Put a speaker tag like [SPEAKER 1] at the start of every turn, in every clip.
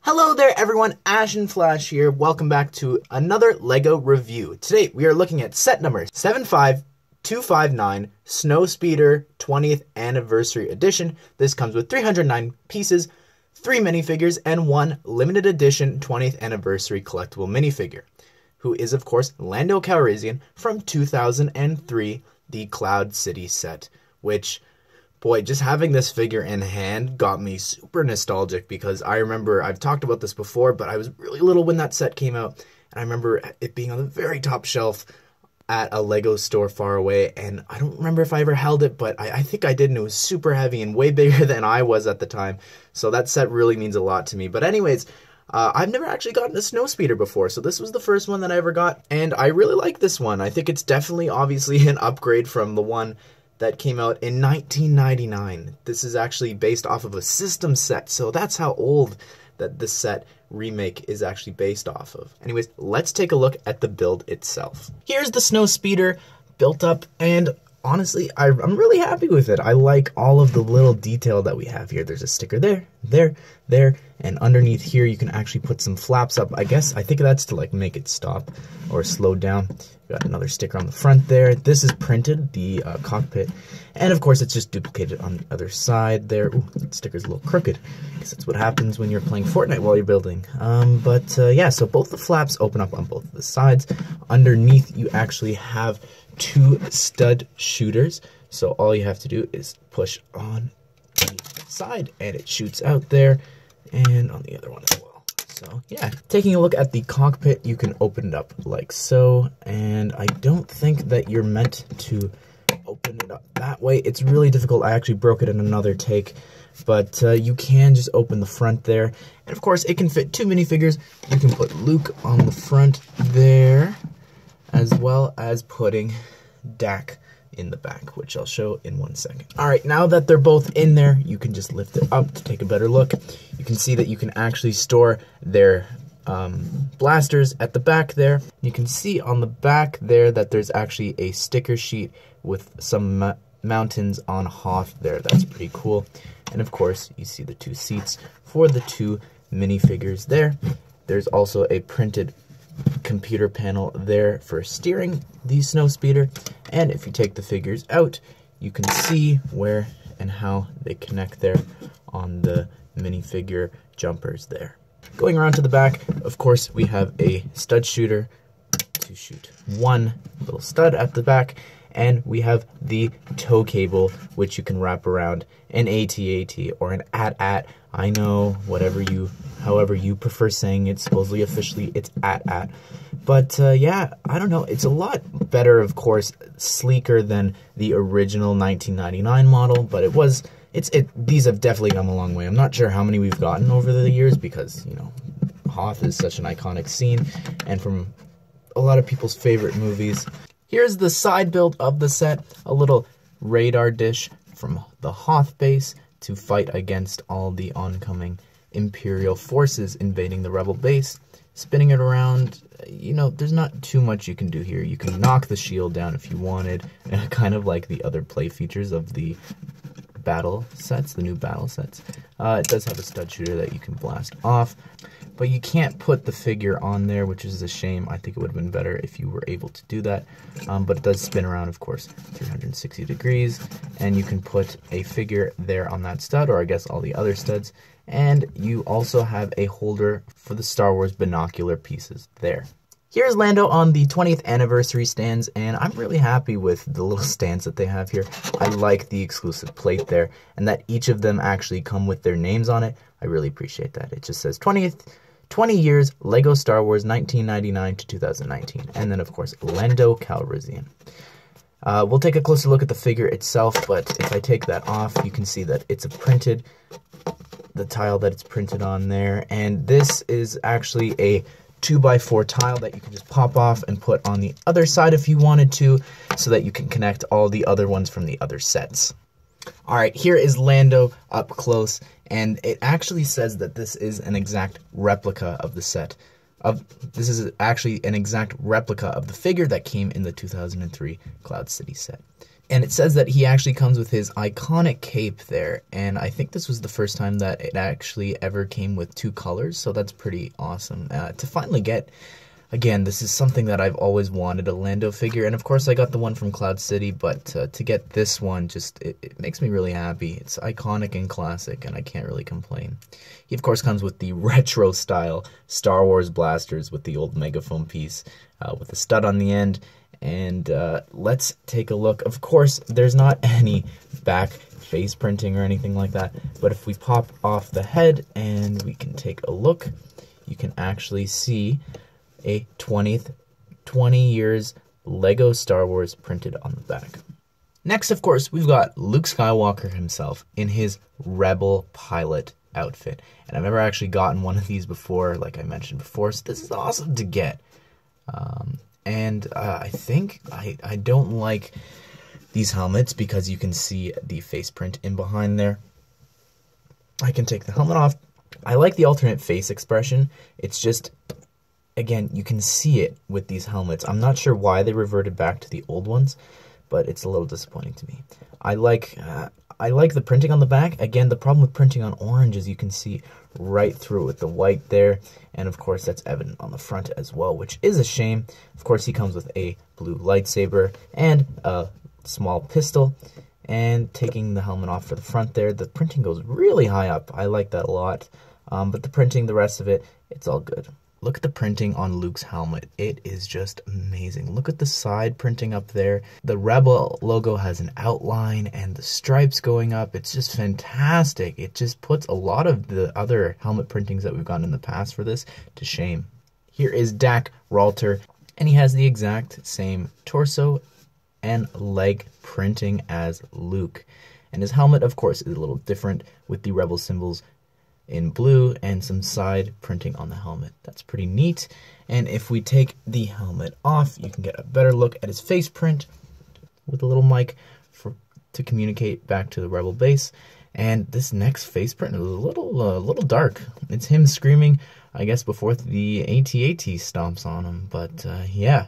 [SPEAKER 1] Hello there everyone, Ashnflash here. Welcome back to another LEGO review. Today we are looking at set number 75259 Snowspeeder 20th Anniversary Edition. This comes with 309 pieces, 3 minifigures, and 1 limited edition 20th Anniversary collectible minifigure, who is of course Lando Calrissian from 2003, the Cloud City set, which... boy, just having this figure in hand got me super nostalgic because I remember, I've talked about this before, but I was really little when that set came out, and I remember it being on the very top shelf at a LEGO store far away, and I don't remember if I ever held it, but I think I did, and it was super heavy and way bigger than I was at the time, so that set really means a lot to me. But anyways, I've never actually gotten a Snowspeeder before, so this was the first one that I ever got, and I really like this one. I think it's definitely, obviously, an upgrade from the one that came out in 1999. This is actually based off of a system set, so that's how old that this set remake is actually based off of. Anyways, let's take a look at the build itself. Here's the Snowspeeder built up, and honestly, I'm really happy with it. I like all of the little detail that we have here. There's a sticker there, there, and underneath here you can actually put some flaps up. I think that's to like make it stop or slow down. Got another sticker on the front there. This is printed, the cockpit, and of course it's just duplicated on the other side there. Ooh, that sticker's a little crooked, because that's what happens when you're playing Fortnite while you're building. Yeah, so both the flaps open up on both of the sides. Underneath you actually have 2 stud shooters, so all you have to do is push on the side and it shoots out there, and on the other one as well. So yeah, taking a look at the cockpit, you can open it up like so, and I don't think that you're meant to open it up that way. It's really difficult. I actually broke it in another take, but you can just open the front there, and of course it can fit 2 minifigures. You can put Luke on the front there, as well as putting Dak in the back, which I'll show in 1 second. Alright, now that they're both in there, you can just lift it up to take a better look. You can see that you can actually store their blasters at the back there. You can see on the back there that there's actually a sticker sheet with some mountains on Hoth there. That's pretty cool. And of course, you see the 2 seats for the 2 minifigures there. There's also a printed computer panel there for steering the Snowspeeder, and if you take the figures out, you can see where and how they connect there on the minifigure jumpers there. Going around to the back, of course, we have a stud shooter to shoot 1 little stud at the back, and we have the tow cable, which you can wrap around an AT-AT or an AT-AT. I know, however you prefer saying it. Supposedly, officially, it's AT-AT. But yeah, I don't know. It's a lot better, of course, sleeker than the original 1999 model. But these have definitely come a long way. I'm not sure how many we've gotten over the years because, you know, Hoth is such an iconic scene, and from a lot of people's favorite movies. Here's the side build of the set, a little radar dish from the Hoth base to fight against all the oncoming Imperial forces invading the Rebel base. Spinning it around, you know, there's not too much you can do here. You can knock the shield down if you wanted, kind of like the other play features of the battle sets, the new battle sets. It does have a stud shooter that you can blast off, but you can't put the figure on there, which is a shame. I think it would have been better if you were able to do that, but it does spin around, of course, 360 degrees, and you can put a figure there on that stud, or I guess all the other studs, and you also have a holder for the Star Wars binocular pieces there. Here's Lando on the 20th anniversary stands, and I'm really happy with the little stands that they have here. I like the exclusive plate there, and that each of them actually come with their names on it. I really appreciate that. It just says 20 years, LEGO Star Wars 1999 to 2019, and then of course Lando Calrissian. We'll take a closer look at the figure itself, but if I take that off, you can see that it's the tile that it's printed on there, and this is actually a 2x4 tile that you can just pop off and put on the other side if you wanted to, so that you can connect all the other ones from the other sets. Alright, here is Lando up close, and it actually says that this is an exact replica of the set. This is actually an exact replica of the figure that came in the 2003 Cloud City set. And it says that he actually comes with his iconic cape there, and I think this was the first time that it actually ever came with 2 colors, so that's pretty awesome. To finally get, again, this is something that I've always wanted, a Lando figure, and of course I got the one from Cloud City, but to get this one, just, it makes me really happy. It's iconic and classic, and I can't really complain. He, of course, comes with the retro-style Star Wars blasters with the old megaphone piece, with a stud on the end. And let's take a look. Of course, there's not any back face printing or anything like that, but if we pop off the head and we can take a look, you can actually see a 20 years LEGO Star Wars printed on the back. Next, of course, we've got Luke Skywalker himself in his Rebel pilot outfit. And I've never actually gotten one of these before, like I mentioned before, so this is awesome to get. And I think I don't like these helmets because you can see the face print in behind there. I can take the helmet off. I like the alternate face expression. It's just, again, you can see it with these helmets. I'm not sure why they reverted back to the old ones, but it's a little disappointing to me. I like the printing on the back. Again, the problem with printing on orange is you can see right through it with the white there, and of course that's evident on the front as well, which is a shame. Of course, he comes with a blue lightsaber and a small pistol, and taking the helmet off for the front there, the printing goes really high up. I like that a lot, but the printing, the rest of it, it's all good. Look at the printing on Luke's helmet. It is just amazing. Look at the side printing up there. The Rebel logo has an outline and the stripes going up. It's just fantastic. It just puts a lot of the other helmet printings that we've gotten in the past for this to shame. Here is Dak Ralter, and he has the exact same torso and leg printing as Luke. And his helmet, of course, is a little different with the Rebel symbols in blue and some side printing on the helmet. That's pretty neat. And if we take the helmet off, you can get a better look at his face print with a little mic to communicate back to the Rebel base. And this next face print is a little dark. It's him screaming, I guess, before the AT-AT stomps on him. But yeah,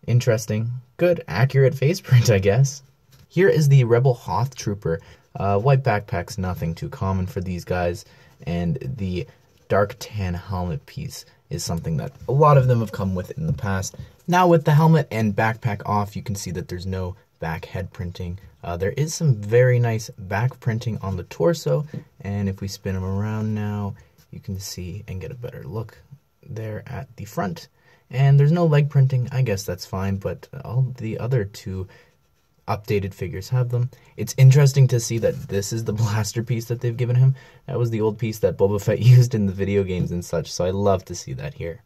[SPEAKER 1] interesting, good, accurate face print, I guess. Here is the Rebel Hoth Trooper. White backpack's nothing too common for these guys, and the dark tan helmet piece is something that a lot of them have come with in the past. Now with the helmet and backpack off, you can see that there's no back head printing. There is some very nice back printing on the torso, and if we spin them around now, you can see and get a better look there at the front. And there's no leg printing. I guess that's fine, but all the other 2 updated figures have them. It's interesting to see that this is the blaster piece that they've given him. That was the old piece that Boba Fett used in the video games and such, so I love to see that here.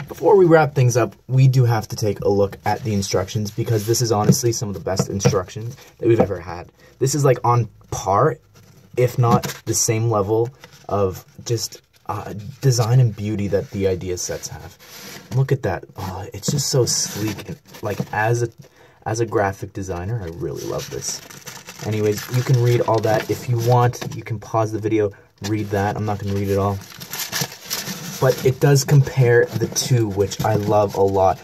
[SPEAKER 1] Before we wrap things up, we do have to take a look at the instructions, because this is honestly some of the best instructions that we've ever had. This is like on par, if not the same level of just design and beauty that the idea sets have. Look at that. Oh, it's just so sleek. And, like, as a graphic designer, I really love this. Anyways, you can read all that. If you want, you can pause the video, read that. I'm not going to read it all. But it does compare the 2, which I love a lot.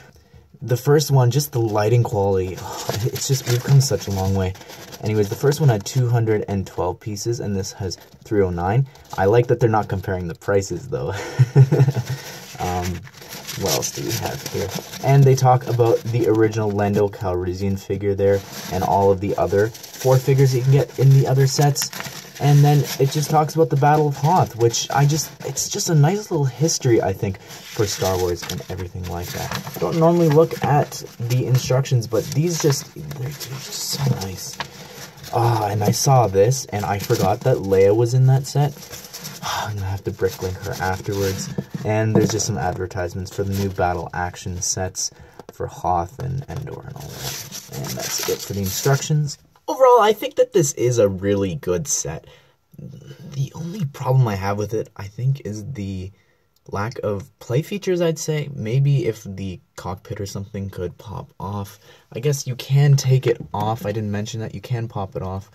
[SPEAKER 1] The first one, just the lighting quality, it's just, we've come such a long way. Anyways, the first one had 212 pieces, and this has 309. I like that they're not comparing the prices, though. What else do we have here? And they talk about the original Lando Calrissian figure there, and all of the other 4 figures you can get in the other sets. And then it just talks about the Battle of Hoth, which it's just a nice little history, I think, for Star Wars and everything like that. I don't normally look at the instructions, but they're just so nice. And I saw this, and I forgot that Leia was in that set. I'm going to have to bricklink her afterwards. And there's just some advertisements for the new battle action sets for Hoth and Endor and all that. And that's it for the instructions. Overall, I think that this is a really good set. The only problem I have with it, I think, is the lack of play features, I'd say. Maybe if the cockpit or something could pop off. I guess you can take it off. I didn't mention that. You can pop it off.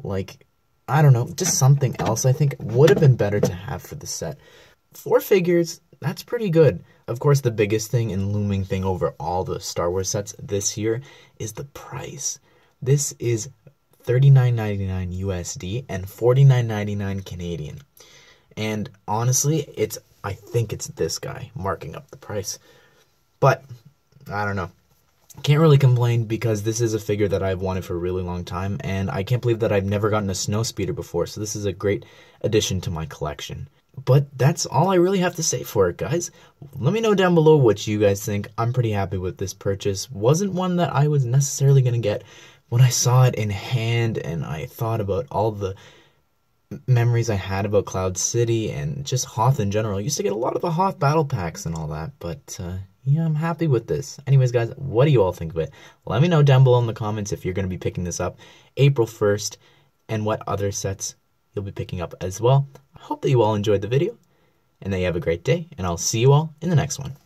[SPEAKER 1] Like, I don't know, just something else I think would have been better to have for the set. 4 figures, that's pretty good. Of course, the biggest thing and looming thing over all the Star Wars sets this year is the price. This is $39.99 USD and $49.99 Canadian. And honestly, I think it's this guy marking up the price. But I don't know. Can't really complain because this is a figure that I've wanted for a really long time, and I can't believe that I've never gotten a Snowspeeder before, so this is a great addition to my collection. But that's all I really have to say for it, guys. Let me know down below what you guys think. I'm pretty happy with this purchase. Wasn't one that I was necessarily going to get. When I saw it in hand and I thought about all the memories I had about Cloud City and just Hoth in general, I used to get a lot of the Hoth battle packs and all that, but yeah, I'm happy with this. Anyways, guys, what do you all think of it? Let me know down below in the comments if you're going to be picking this up April 1st and what other sets you'll be picking up as well. I hope that you all enjoyed the video and that you have a great day, and I'll see you all in the next one.